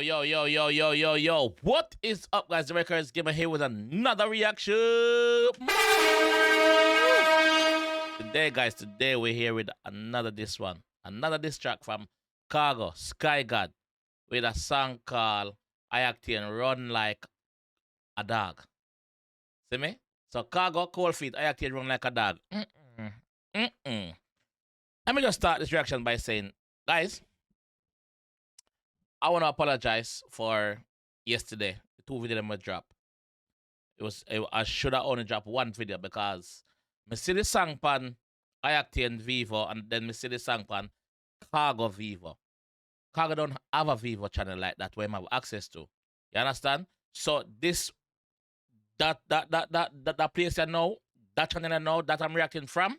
Yo. What is up, guys? JAMAICA'S Gamer here with another reaction. Today we're here with another diss track from Khago, Sky God, with a song called 𝐑𝐄𝐀𝐂𝐓𝐈𝐎𝐍, Run Like a Dog. See me? So Khago, Cold Feet, 𝐑𝐄𝐀𝐂𝐓𝐈𝐎𝐍, Run Like a Dog. Let me just start this reaction by saying, guys, I want to apologize for yesterday. The two videos that dropped. I should have only dropped one video because I see the song pan 𝐑𝐄𝐀𝐂𝐓𝐈𝐎��� and then I see the song pan Khago Vivo. Khago don't have a Vivo channel like that where I have access to. You understand? So this that place I know, that channel I know that I'm reacting from,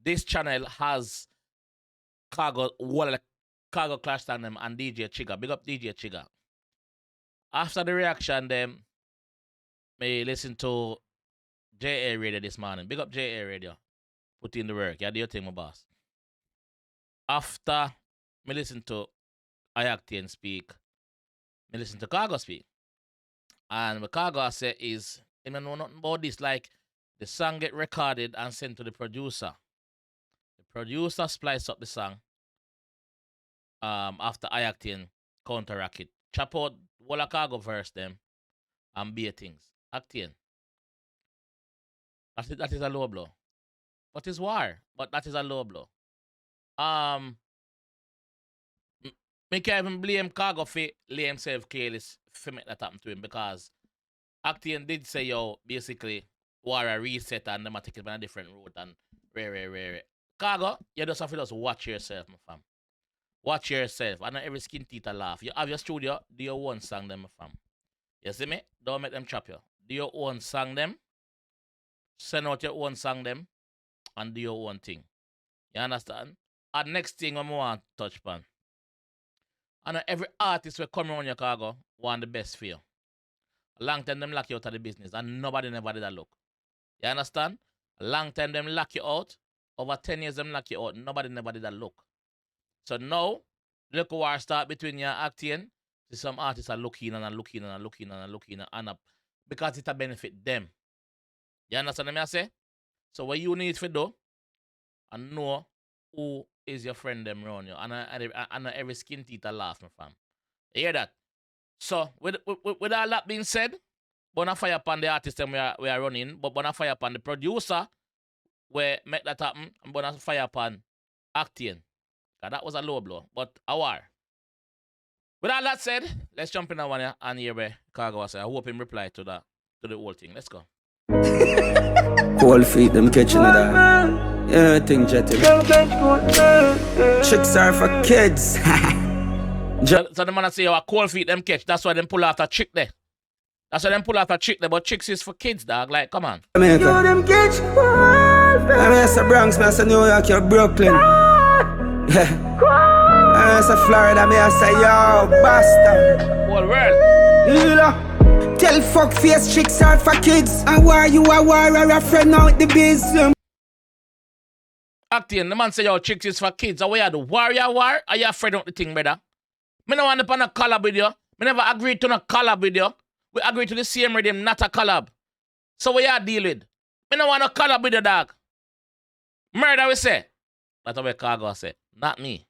this channel has Khago, Khago Clash them and DJ Chigga. Big up DJ Chigga. After the reaction, them may listen to JA Radio this morning. Big up JA Radio. Put in the work. Yeah, do your thing, my boss. After me listen to 𝐑𝐄𝐀𝐂𝐓𝐈𝐎��� speak, me listen to Khago speak. And what Khago say is, I don't know nothing about this. Like, the song get recorded and sent to the producer. The producer splice up the song. After 𝐑𝐄𝐀𝐂𝐓𝐈𝐎��� counteract it. Chop out all a Khago verse them and be things. 𝐑𝐄𝐀𝐂𝐓𝐈𝐎���. That is a low blow. But it's war. But that is a low blow. Me can't even blame Khago for lay himself careless for make that happen to him because 𝐑𝐄𝐀𝐂𝐓𝐈���� did say, yo, basically, war a reset and them a take it on a different route and rare. Khago, you just have to just watch yourself, my fam. Watch yourself. I know every skin teeth a laugh. You have your studio, do your own song them, my fam. You see me? Don't make them chop you. Do your own song them. Send out your own song them. And do your own thing. You understand? And next thing I want to touch upon. I know every artist will come around your Khago want the best for you. A long time them lock you out of the business and nobody never did that look. You understand? A long time them lock you out. Over 10 years them lock you out. Nobody never did that look. So now, look war start between you and 𝐑𝐄𝐀𝐂𝐓𝐈����. Some artists are looking and because it a benefit them. You understand what I say? So what you need to do and know who is your friend them around you. And I know every skin teeth a laugh, my fam. You hear that? So with all that being said, bona fire upon the artist them we are running, but bona fire upon the producer where make that happen, and bona fire upon 𝐑𝐄𝐀𝐂𝐓𝐈𝐎𝐍. That was a low blow, but a war. With all that said, let's jump in that one here and hear where Khago was. I hope him reply to the whole thing. Let's go. Cold feet, them catching it out. Yeah, I think jetty. Chicks are for kids. So the man say, oh, cold feet, them catch. That's why them pull out a chick there. But chicks is for kids, dog. Like, come on. You them catch. I mean, it's a Bronx, man. It's a New York, you're Brooklyn. It's a Florida, I say, yo, bastard. Whole world. Tell fuck face chicks are for kids. And why you a war or a friend out the biz? 𝐑𝐄𝐂𝐓𝐈𝐎���, the man say, yo, chicks is for kids. And where you do warrior war? Are you afraid of the thing, brother? Me no want to a collab with you. Me never agreed to no collab with you. We agreed to the same rhythm, not a collab. So what you deal with? Me no want to collab with you, dog. Murder we say. That's what Khago say. Not me.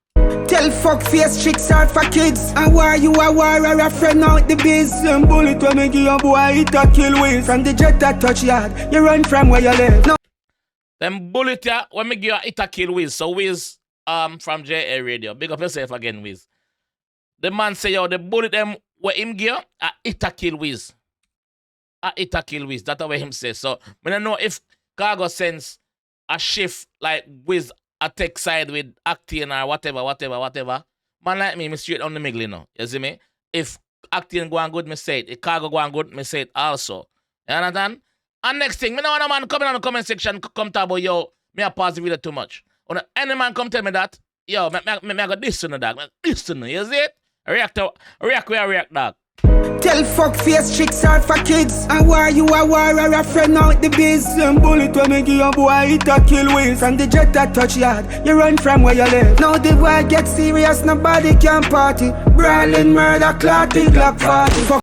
Tell fuck face chicks are for kids. And why you a war or a friend out the biz? Them bullet when me give your boy it a kill Wiz. From the jet that touch yard, you run from where you live. No. Them bullet ya when me give you it a kill Wiz. So Wiz from JA Radio. Big up yourself again, Wiz. The man say, yo, the bullet them where him give a it a kill Wiz. A it a kill Wiz. That's what him say. So I don't know if Khago sends a shift like Wiz a tech side with 𝐑𝐄𝐂𝐓𝐈𝐎��� or whatever. Man like me straight on the middle, you know. You see me? If 𝐑𝐄𝐂𝐓𝐈𝐎𝐍 go on good, me say it. If Khago go on good, me say it also. You understand? And next thing, me know no man coming on the comment section come talk about, yo, me a pause the video too much. When any man come tell me that, yo, me got this to the dog. This to know, you see it? React where I react, dog. Tell fuck face chicks are for kids. And why you a war or a friend out the biz? Them bullet when me give your boy it a kill with. From the jet that touch yard, you run from where you live. Now the war get serious, nobody can party. Brawling, murder, clotting, Glock 40. Fuck.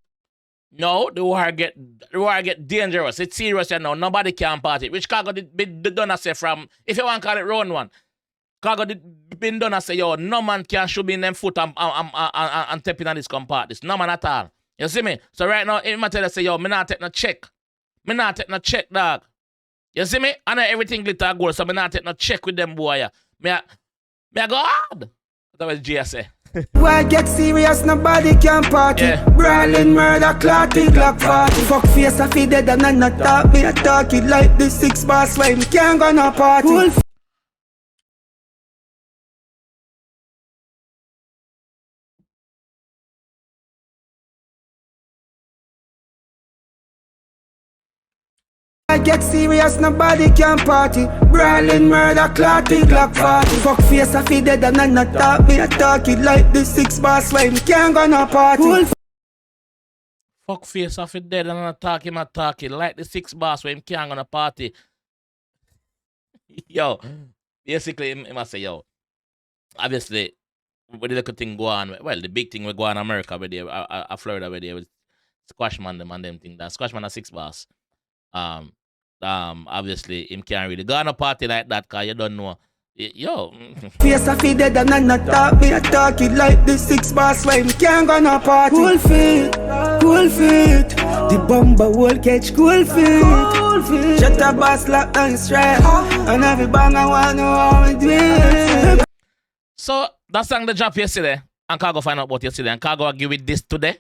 No, the war get dangerous. It's serious, you know. Nobody can party. Which Khago did done say from, if you want to call it round one, Khago did been done say, yo, no man can shoot me in them foot and tapping on this compartment. This no man at all. You see me? So right now, if I tell you, say, yo, me not take no check. Me not take no check, dog. You see me? I know everything glitter gold, so me not take no check with them boy. Me I go hard. That was GSA. Why get serious, nobody can party. Yeah. Brawling, murder, clotting, Glock 40. Fuck face, I feel dead and I not talk. Me I talk it like the 6 bars, why me can't go no party. Cool. I get serious, nobody can party. Brawling, murder, clotting, Glock 40. Fuck face, I feel dead and I not talk. Me I talk it like the 6 bars, why me can't go no party. Cool. Fuck face off it dead and I talk him like the 6 bars where him can't go to party. Yo, basically him must say, yo, obviously with the little thing go on, well, the big thing we go on in America where they Florida where they with Squashman them and them thing that Squashman are 6 bars. Obviously him can't really go on a party like that cause you don't know. Yo. Face I feel dead and I not talk. Me I talk it like the 6 bars why me can't go no party. Cool feet, cool feet. The bomber will catch cool feet. Cool feet. Shut up boss lock and straight. And every bang I want to know how we do it. So that song the drop yesterday and Khago find out about yesterday and Khago give it this today.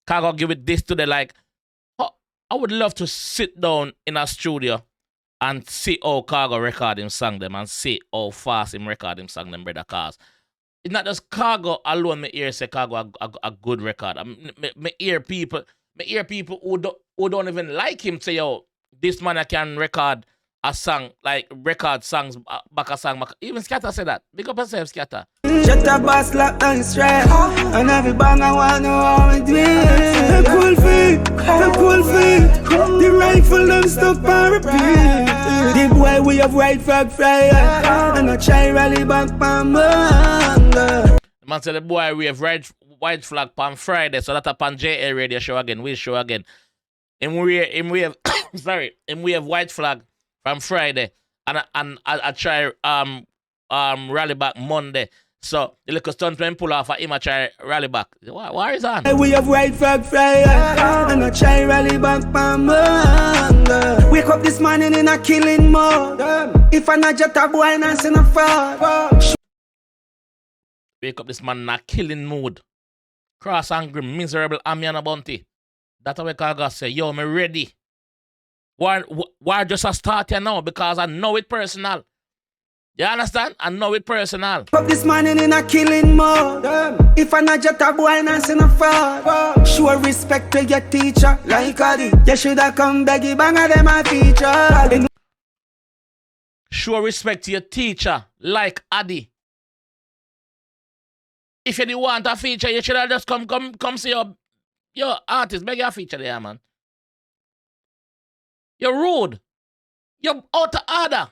Khago give it this today like I would love to sit down in a studio and see how Khago record him song them and see how fast him record him song them, brother, cause it's not just Khago alone me hear say Khago a good record. Me hear people who don't even like him say, yo, this man I can record a song, like record songs back a song back. Even Scatter said that. Big up yourself, Scatter. Shut up boss lock and straight. And every bang I want to know how we do it. The cool feet, the cool feet. The rifle them stuck and repeat. The boy we have white flag fire. And I try rally back pan manga. The man said the boy we have white flag pan Friday, so that upon JA radio show again, we show again. And we have sorry, and we have white flag from Friday, and I try rally back Monday. So the little stunt when pull off, I try rally back. Why is on? We have white flag fire, and I try rally back pan manga. Wake up this morning in a killing mode. If I not just a boy, not in a fall. Wake up this man in a killing mood. Cross angry, miserable, Amiana Bounty. That's what Khago say, yo, me ready. Why just a start here now? Because I know it personal. You understand? I know it personal. Up this morning in a killing mode. If I not just a boy, not in a fall. Show respect to your teacher, like I did. You shoulda come beggy bang at them a teacher. Show respect to your teacher, like Addy. If you didn't want a feature, you should have just come see your artist, beg your feature there, man. You're rude. You're out of order.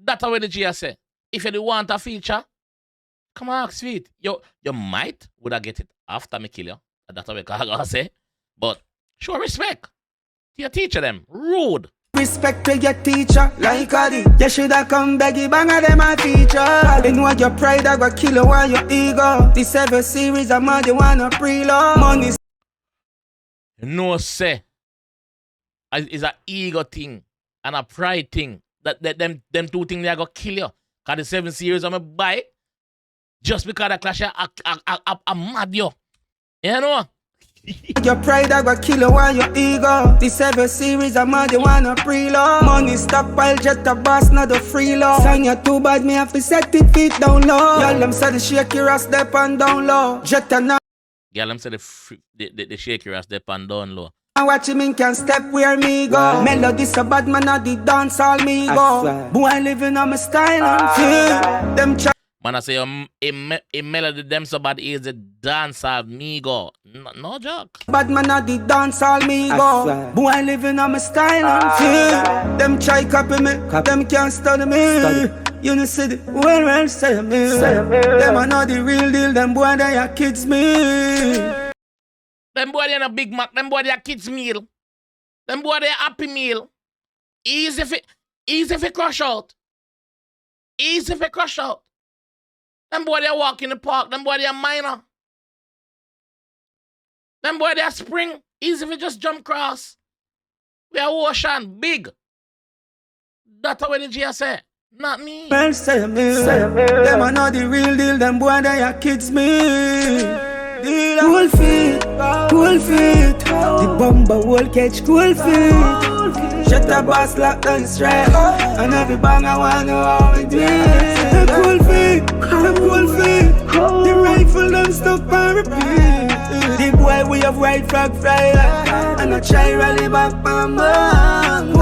That's what the G say. If you didn't want a feature, come on, sweet. You might would have get it after me kill you. That's what I say. But show respect to your teacher them. Rude. Respect to your teacher, like I did. You shoulda come beggy bang at them a teacher. They know your pride I go kill you while your ego. This ever series I'm mad you wanna preload. Money. No say. It's an ego thing and a pride thing. That them two things they are gonna kill you. Cause the 7 series I'm a buy just because the clash I mad you. You know? Your pride I go kill you while your ego. This ever series I'm mad you wanna preload. Money stockpile jet a boss not the freeload. Song you too bad me have to set it feet down low. Y'all them say the shake your ass step and down low. Jet a now. Y'all them say the shake your ass step and down low. I watch him in can step where me go. Wow. Melody so bad man at the dance all me go. Boy living on my style and feel them Man, I say, a melody them so bad is the dancehall Migo. No joke. Bad man a the dancehall me go. Boy living on my style and feel. Them try copy me, them can't study me. You know see the well say me. Them are not the real deal, them boy they are kids me. Them boy they a Big Mac, them boy they a kids meal. Them boy they a Happy Meal. Easy fi crush out. Easy fi crush out. Them boy they walk in the park, them boy they are minor. Them boy they are spring, easy fi just jump cross. We are ocean, big. That's what the G say. Not me. Well say me. Them are not the real deal, them boy they are kids me. Cool feet. The bomber will catch cool feet. Shut the boss lock down straight. And every bang I wanna how we do it. Cool feet. The rifle them stuck and repeat. The boy we have white flag fly. And I try rally back bam bam.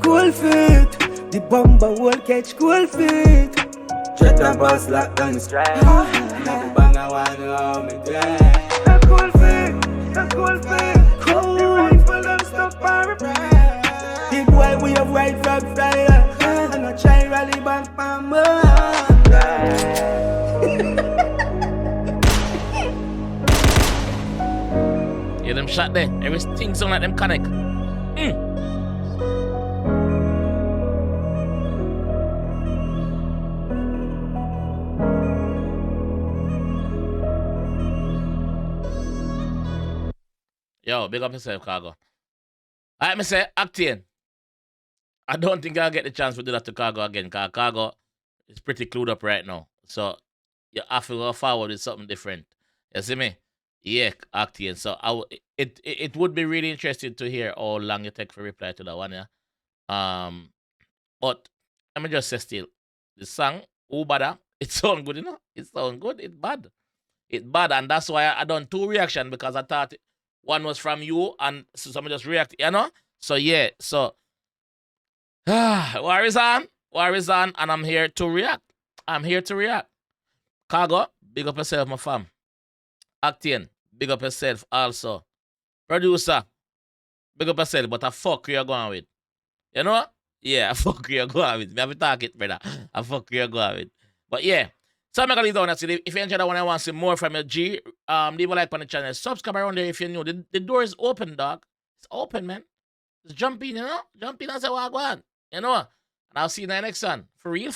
Cool feet. The bomber will catch cool feet. Shut the boss lock down straight. And every bang I wanna how we do it. Cool feet. The rifle them stuck and repeat. The boy we have white flag fly. And I try rally back bam bam. Yeah, them shot there. Everything sound like them connect. Yo, big up yourself, Khago. Alright, me say, Octane. I don't think I'll get the chance to do that to Khago again, because Khago is pretty clued up right now. So, you have to go forward with something different. You see me? Yeah, Octane. So, it would be really interesting to hear how long you take for reply to that one, yeah? But, let me just say still, the song, Ubada, it sound good, you know? It sound good, it bad. It bad, and that's why I done 2 reactions, because I thought one was from you, and so someone just react, you know? So, yeah, so, war is on, and I'm here to react. Khago, big up yourself, my fam. Octane, big up yourself also. Producer, big up yourself, but I fuck you're going with. You know? Yeah, I fuck you're going with. Me have to talk it, brother. I fuck you're going with. But yeah, so I'm gonna leave down that. If you enjoyed that one, I want to see more from your G. Leave a like on the channel. Subscribe around there if you're new. The door is open, dog. It's open, man. Just jump in, you know? Jump in and say what I want. You know? And I'll see you in the next one. For real.